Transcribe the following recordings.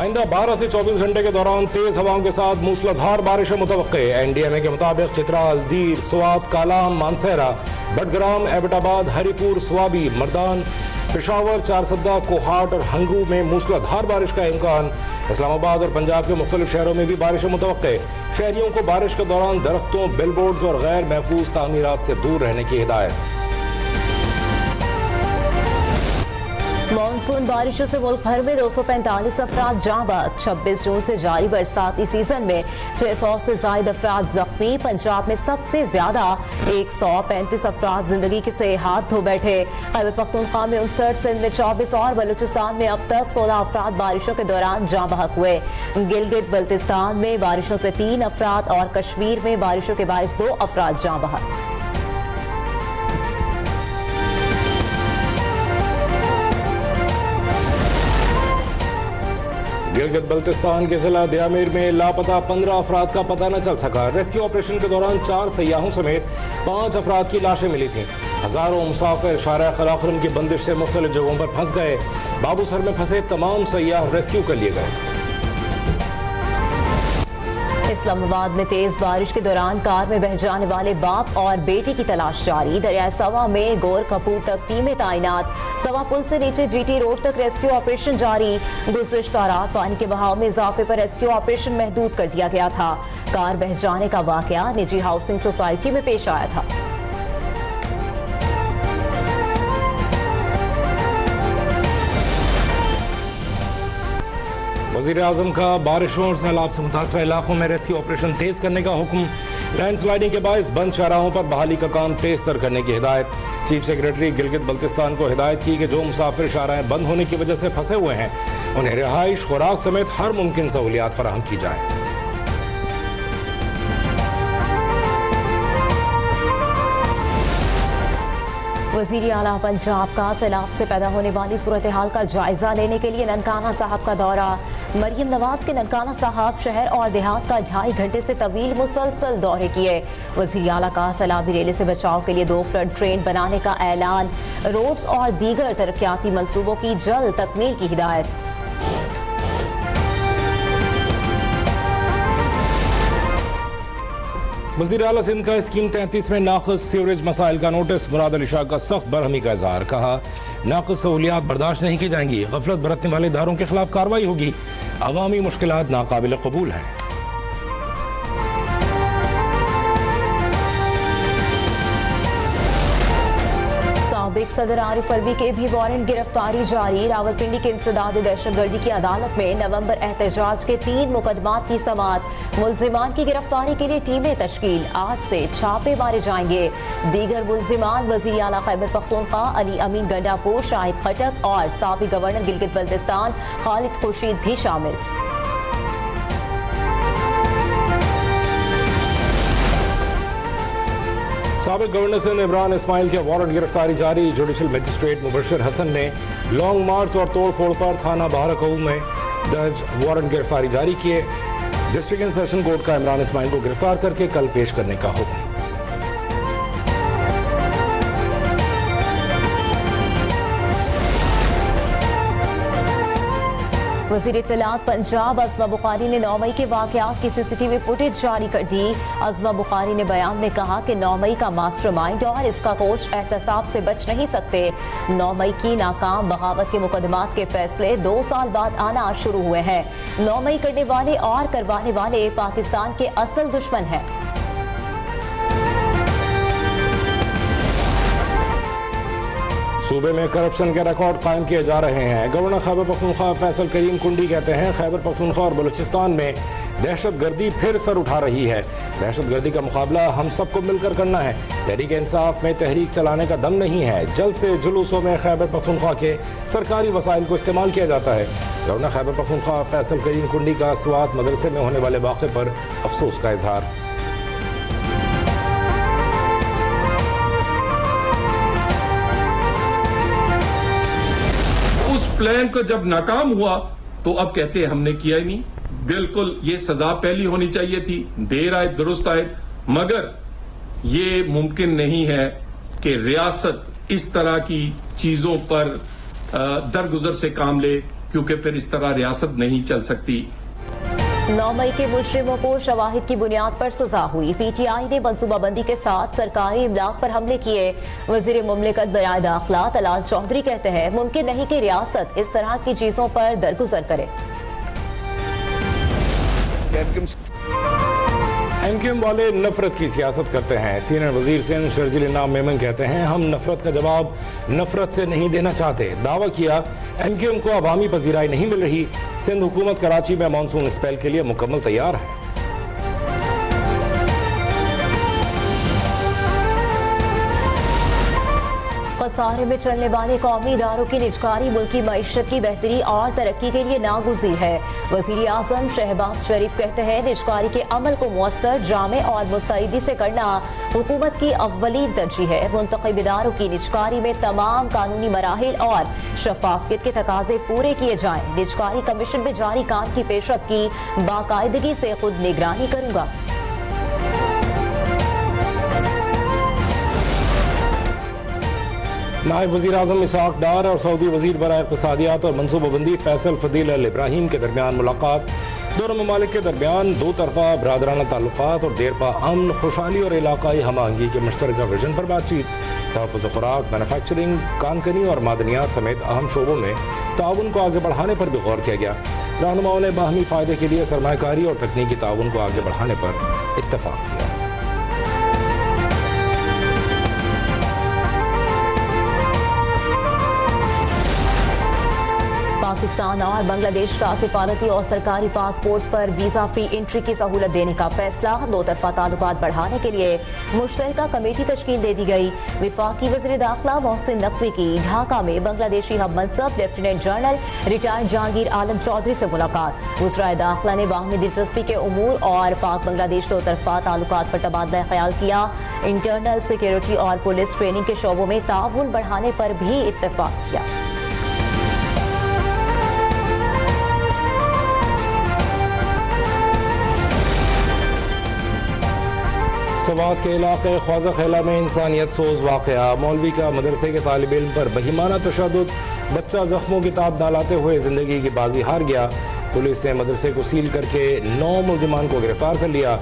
आइंदा 12 से 24 घंटे के दौरान तेज हवाओं के साथ मूसलाधार बारिश मुतवक्के। एनडीएमए के मुताबिक चित्राल, दीर, स्वात, कालाम, मानसेरा, बडग्राम, एबटाबाद, हरिपुर, स्वाबी, मर्दान, पेशावर, चारसद्दा, कोहाट और हंगू में मूसलाधार बारिश का इम्कान। इस्लामाबाद और पंजाब के मुख्तलिफ शहरों में भी बारिश मुतवक्के। शहरियों को बारिश के दौरान दरख्तों, बिलबोर्ड्स और गैर महफूज तामीरात से दूर रहने की हिदायत। मानसून बारिशों से मुल्क भर में 245 अफराद जाँ बहक। 26 जून से जारी बरसाती सीजन में 600 से ज्यादा अफराद जख्मी। पंजाब में सबसे ज्यादा 135 अफराद जिंदगी से हाथ धो बैठे। खैबर पख्तूनख्वा में 59, सिंध में 24 और बलूचिस्तान में अब तक 16 अफराद बारिशों के दौरान जाँ बहक हुए। गिलगित बल्तिस्तान में बारिशों से 3 अफराद और कश्मीर में बारिशों के बायस 2 अफराद जाँ बहक। गिलगित बल्तिस्तान के जिला दियामिर में लापता 15 अफराद का पता न चल सका। रेस्क्यू ऑपरेशन के दौरान 4 सयाहों समेत 5 अफराद की लाशें मिली थीं। हजारों मुसाफिर शारा खलाखरम की बंदिश से मुख्तलिफ जगहों पर फंस गए। बाबूसर में फंसे तमाम सयाह रेस्क्यू कर लिए गए। इस्लामाबाद में तेज बारिश के दौरान कार में बह जाने वाले बाप और बेटी की तलाश जारी। दरिया सवा में गोर कपूर तक टीमें तायनात। सवा पुल से नीचे जीटी रोड तक रेस्क्यू ऑपरेशन जारी। गुज़िश्ता रात पानी के बहाव में इजाफे पर रेस्क्यू ऑपरेशन महदूद कर दिया गया था। कार बह जाने का वाकया निजी हाउसिंग सोसाइटी में पेश आया था। वज़ीर आज़म का बारिशों और सैलाब से मुतासर इलाकों में रेस्क्यू ऑपरेशन तेज करने का हुक्म। लैंडस्लाइडिंग के बायस बंद शाहराहों पर बहाली का काम तेज तर करने की हिदायत। चीफ सेक्रेटरी गिलगित बल्तिस्तान को हिदायत की कि जो मुसाफिर शाहराहें बंद होने की वजह से फंसे हुए हैं उन्हें रिहाइश, खुराक समेत हर मुमकिन सहूलियात फराहम की जाए। वज़ीर आला पंजाब का सैलाब से पैदा होने वाली सूरत हाल का जायजा लेने के लिए ननकाना साहब का दौरा। मरियम नवाज के ननकाना साहब शहर और देहात का 2.5 घंटे से तवील मुसलसल दौरे किए। वज़ीर आला का सैलाबी रेले से बचाव के लिए 2 फ्लड ट्रेन बनाने का ऐलान। रोड्स और दीगर तरक्याती मंसूबों की जल्द तकमील की हिदायत। वज़ीर आला सिंध का स्कीम 33 में नाक़िस सीवरेज मसाइल का नोटिस। मुराद अली शाह का सख्त बरहमी का इज़हार। कहा, नाक़िस सहूलियात बर्दाश्त नहीं की जाएंगी। गफलत बरतने वाले इदारों के खिलाफ कार्रवाई होगी। अवामी मुश्किलात नाकाबिल कबूल हैं। साबिक सदर आरिफ अलवी के भी वारंट गिरफ्तारी जारी। रावलपिंडी के इंसदाद दहशतगर्दी की अदालत में नवंबर एहतजाज के 3 मुकदमात की समाअत। मुल्जिमान की गिरफ्तारी के लिए टीमें तश्कील। आज से छापे मारे जाएंगे। दीगर मुल्जिमान वज़ीर आला खैबर पख्तूनख्वा अली अमीन गंडापुर, शाहिद खटक और साबिक गवर्नर गिलगित बल्तिस्तान खालिद खुर्शीद भी शामिल। साबिक गवर्नर सिंध इमरान इस्माइल के वारंट गिरफ्तारी जारी। जुडिशल मजिस्ट्रेट मुबशर हसन ने लॉन्ग मार्च और तोड़ फोड़ पर थाना बहरकऊ में दर्ज वारंट गिरफ्तारी जारी किए। डिस्ट्रिक्ट एंड सेशन कोर्ट का इमरान इस्माइल को गिरफ्तार करके कल पेश करने का हुक्म। वज़ीर इत्तलात पंजाब अज़मा बुखारी ने 9 मई के वाक़यात की CCTV फुटेज जारी कर दी। अज़मा बुखारी ने बयान में कहा कि 9 मई का मास्टरमाइंड और इसका कोच एहतसाब से बच नहीं सकते। 9 मई की नाकाम बगावत के मुकदमात के फैसले 2 साल बाद आना शुरू हुए हैं। 9 मई करने वाले और करवाने वाले पाकिस्तान के असल दुश्मन हैं। सूबे में करप्शन के रिकॉर्ड कायम किए जा रहे हैं। गवर्नर खैबर पख्तूनख्वा फैसल करीम कुंडी कहते हैं, खैबर पख्तूनख्वा और बलूचिस्तान में दहशतगर्दी फिर सर उठा रही है। दहशतगर्दी का मुकाबला हम सबको मिलकर करना है। तहरीक इंसाफ में तहरीक चलाने का दम नहीं है। जल्द से जुलूसों में खैबर पख्तूनख्वा के सरकारी वसाइल को इस्तेमाल किया जाता है। गवर्नर खैबर पख्तूनख्वा फैसल करीम कुंडी का स्वात मदरसे में होने वाले वाक़े पर अफसोस का इजहार। प्लान को जब नाकाम हुआ तो अब कहते हैं हमने किया ही नहीं। बिल्कुल ये सजा पहली होनी चाहिए थी। देर आए दुरुस्त आए, मगर ये मुमकिन नहीं है कि रियासत इस तरह की चीजों पर दरगुजर से काम ले। क्योंकि फिर इस तरह रियासत नहीं चल सकती। 9 मई के मुजरिमों को शवाहिद की बुनियाद पर सजा हुई। पीटीआई ने मंसूबाबंदी के साथ सरकारी इमलाक पर हमले किए। वजीर मुमलिकत बराए दाखिला तलाल चौधरी कहते हैं मुमकिन नहीं कि रियासत इस तरह की चीजों पर दरगुजर करे। एमक्यूएम वाले नफरत की सियासत करते हैं। सीनियर वजीर सिंध शर्जील इनाम मेमन कहते हैं हम नफरत का जवाब नफरत से नहीं देना चाहते। दावा किया एमक्यूएम को अवामी पजीराई नहीं मिल रही। सिंध हुकूमत कराची में मानसून स्पेल के लिए मुकम्मल तैयार है। खसारे में चलने वाले कौमी इदारों की निजकारी मुल्की मईशत की बेहतरी और तरक्की के लिए नागुज़ीर है। वज़ीर आज़म शहबाज शरीफ कहते हैं निजकारी के अमल को मुअस्सर, जामे और मुस्तैदी से करना हुकूमत की अव्वलीन तरजीह है। मुंतखब इदारों की निजकारी में तमाम कानूनी मराहिल और शफाफियत के तकाजे पूरे किए जाएं। निजकारी कमीशन में जारी काम की पेशरफ्त की बाकायदगी से खुद निगरानी करूंगा। नायब वज़ीर आज़म इसहाक डार और सऊदी वज़ीर बराए इक़्तिसादियात और मनसूबाबंदी फैसल फदील अल इब्राहीम के दरमियान मुलाकात। दोनों ममालिक के दरमियान दो तरफा बरादराना ताल्लुकात और देरपा अमन, खुशहाली और इलाकाई हमआहंगी के मुश्तरका विजन पर बातचीत। तहफ़्फ़ुज़ खुराक, मैन्युफैक्चरिंग, कानकनी और मादनियात समेत अहम शोबों में ताउन को आगे बढ़ाने पर भी गौर किया गया। रहनुमाओं ने बाहमी फ़ायदे के लिए सरमायाकारी और तकनीकी ताउन को आगे बढ़ाने पर इत्तफ़ाक़ किया। पाकिस्तान और बांग्लादेश का सिफारती और सरकारी पासपोर्ट्स पर वीजा फ्री एंट्री की सहूलत देने का फैसला। दो तरफा ताल्लुकात बढ़ाने के लिए मुश्तरका कमेटी तश्कील दे दी गई। वफाकी वज़ीर दाखिला मोहसिन नकवी की ढाका में बांग्लादेशी हम मनसब लेफ्टिनेंट जनरल रिटायर्ड जहांगीर आलम चौधरी से मुलाकात। वज़राए दाखिला ने बाहमी दिलचस्पी के उमूर और पाक बांग्लादेश दो तरफा ताल्लुकात पर तबादला ख्याल किया। इंटरनल सिक्योरिटी और पुलिस ट्रेनिंग के शोबों में ताउन बढ़ाने पर भी इत्तफाक किया। सवात के इलाके ख्वाजा खेला में इंसानियत सोज वाक़या। मौलवी का मदरसे के तालिब इल्म पर बहिमाना तशद्दुद। बच्चा जख्मों की ताब न लाते हुए जिंदगी की बाजी हार गया। पुलिस ने मदरसे को सील करके 9 मुलजिमान को गिरफ्तार कर लिया।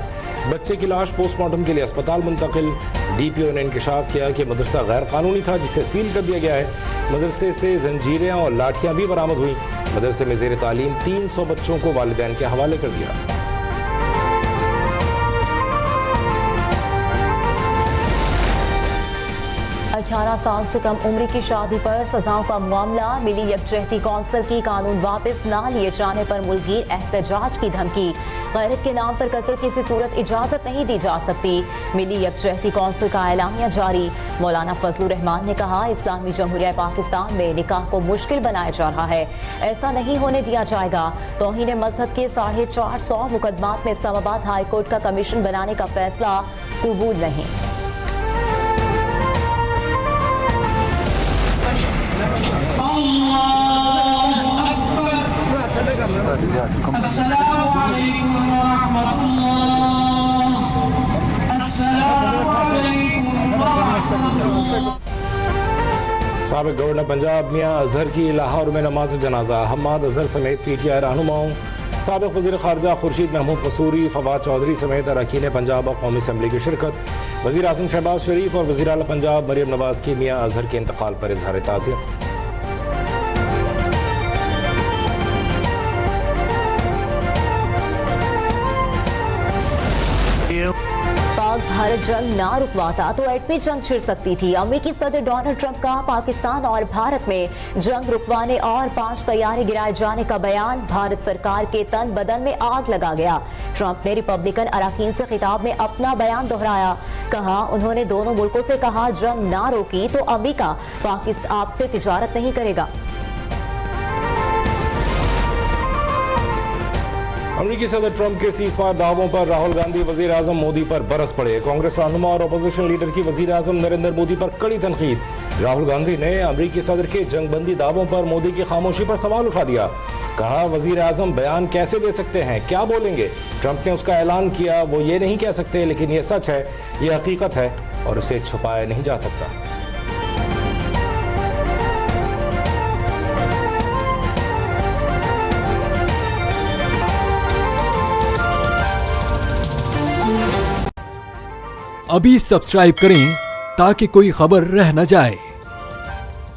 बच्चे की लाश पोस्टमार्टम के लिए अस्पताल मुंतकिल। DPO ने इंकशाफ किया कि मदरसा गैर कानूनी था जिसे सील कर दिया गया है। मदरसे से जंजीरें और लाठियाँ भी बरामद हुई। मदरसे में ज़ेर तालीम 300 बच्चों को वालिदैन के हवाले कर दिया। 18 साल से कम उम्र की शादी पर सजाओं का मामला। मिली यकजहती कौंसिल की कानून वापस न लिए जाने पर मुल्कीर एहतजाज की धमकी। गैरत के नाम पर कत्ल किसी सूरत इजाजत नहीं दी जा सकती। मिली यकजहती कौंसिल का एलामिया जारी। मौलाना फजलुर रहमान ने कहा इस्लामी जमहूरिया पाकिस्तान में निकाह को मुश्किल बनाया जा रहा है, ऐसा नहीं होने दिया जाएगा। तौहीन मजहब के 450 मुकदमात में इस्लामाबाद हाई कोर्ट का कमीशन बनाने का फैसला कबूल नहीं। साबिक गवर्नर पंजाब मियां अजहर की लाहौर में नमाज जनाजा। हम्माद अजहर समेत PTI रहनुमाओं, साबिक वज़ीर ख़ारजा खुर्शीद महमूद कसूरी, फवाद चौधरी समेत अरकान पंजाब और कौमी असम्बली की शिरकत। वज़ीर आज़म शहबाज शरीफ और वज़ीर आला पंजाब मरियम नवाज की मियां अजहर के इंतकाल पर इजहार ताज़ियत। भारत जंग ना रुकवाता तो एटमी जंग छिड़ सकती थी। अमेरिकी सदर डोनाल्ड ट्रंप का पाकिस्तान और भारत में जंग रुकवाने और 5 तैयारे गिराए जाने का बयान। भारत सरकार के तन बदन में आग लगा गया। ट्रंप ने रिपब्लिकन अरकान से खिताब में अपना बयान दोहराया। कहा उन्होंने दोनों मुल्कों से कहा जंग ना रोकी तो अमेरिका पाकिस्तान आपसे तिजारत नहीं करेगा। अमेरिकी सदर ट्रंप के सीज़फायर दावों पर राहुल गांधी वज़ीर आज़म मोदी पर बरस पड़े। कांग्रेस रहनुमा और अपोजिशन लीडर की वज़ीर आज़म नरेंद्र मोदी पर कड़ी तनकीद। राहुल गांधी ने अमेरिकी सदर के जंगबंदी दावों पर मोदी की खामोशी पर सवाल उठा दिया। कहा वज़ीर आज़म बयान कैसे दे सकते हैं, क्या बोलेंगे। ट्रंप ने उसका ऐलान किया वो ये नहीं कह सकते, लेकिन ये सच है, ये हकीकत है और उसे छुपाया नहीं जा सकता। अभी सब्सक्राइब करें ताकि कोई खबर रह न जाए।